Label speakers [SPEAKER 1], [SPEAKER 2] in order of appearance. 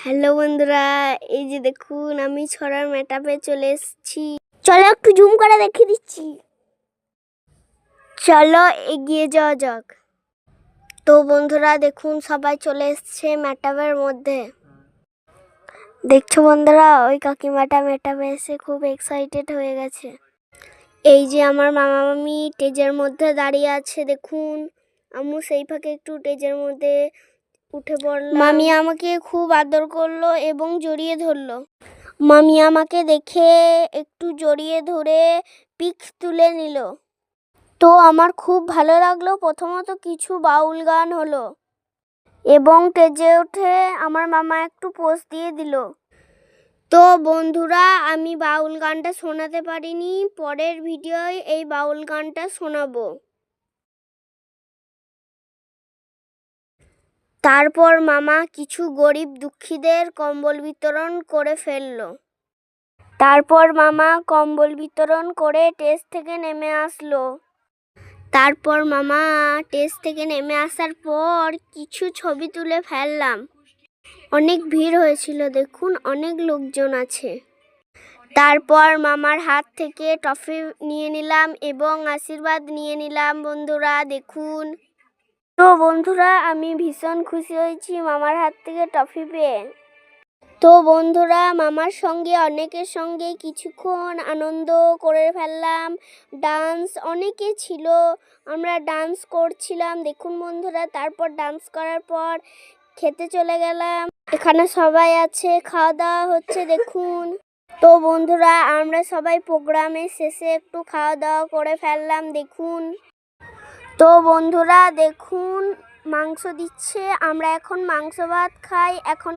[SPEAKER 1] Hello বন্ধুরা, এই যে দেখুন আমি ছড়ার মেটাপে চলে এসেছি। চলো একটু জুম করে দেখিয়ে দিচ্ছি। চলো এগিয়ে যাওয়া যাক। তো বন্ধুরা দেখুন সবাই চলে এসছে মেটাপের মধ্যে। দেখছো বন্ধুরা, ওই কাকিমাটা মেটাপে এসে খুব এক্সাইটেড হয়ে গেছে। এই যে আমার মামা মামি স্টেজের মধ্যে দাঁড়িয়ে আছে দেখুন। আম্মু সেই ফাঁকে একটু স্টেজের মধ্যে উঠে পড়লাম। মামি আমাকে খুব আদর করলো এবং জড়িয়ে ধরলো। মামি আমাকে দেখে একটু জড়িয়ে ধরে পিক তুলে নিল। তো আমার খুব ভালো লাগলো। প্রথমত কিছু বাউল গান হলো এবং স্টেজে উঠে আমার মামা একটু পোজ দিয়ে দিল। তো বন্ধুরা, আমি বাউল গানটা শোনাতে পারিনি, পরের ভিডিওয় এই বাউল গানটা শোনাবো। তারপর মামা কিছু গরিব দুঃখীদের কম্বল বিতরণ করে ফেললো। তারপর মামা কম্বল বিতরণ করে স্টেজ থেকে নেমে আসলো। তারপর মামা স্টেজ থেকে নেমে আসার পর কিছু ছবি তুলে ফেললাম। অনেক ভিড় হয়েছিল দেখুন, অনেক লোকজন আছে। তারপর মামার হাত থেকে ট্রফি নিয়ে নিলাম এবং আশীর্বাদ নিয়ে নিলাম বন্ধুরা দেখুন। তো বন্ধুরা, আমি ভীষণ খুশি হয়েছি মামার হাত থেকে ট্রফি পেয়ে। তো বন্ধুরা, মামার সঙ্গে অনেকের সঙ্গে কিছুক্ষণ আনন্দ করে ফেললাম। ডান্স অনেকে ছিল, আমরা ডান্স করছিলাম দেখুন বন্ধুরা। তারপর ডান্স করার পর খেতে চলে গেলাম। এখানে সবাই আছে, খাওয়া দাওয়া হচ্ছে দেখুন। তো বন্ধুরা, আমরা সবাই প্রোগ্রামের শেষে একটু খাওয়া দাওয়া করে ফেললাম দেখুন। তো বন্ধুরা দেখুন, মাংস দিচ্ছে, আমরা এখন মাংস ভাত খাই। এখন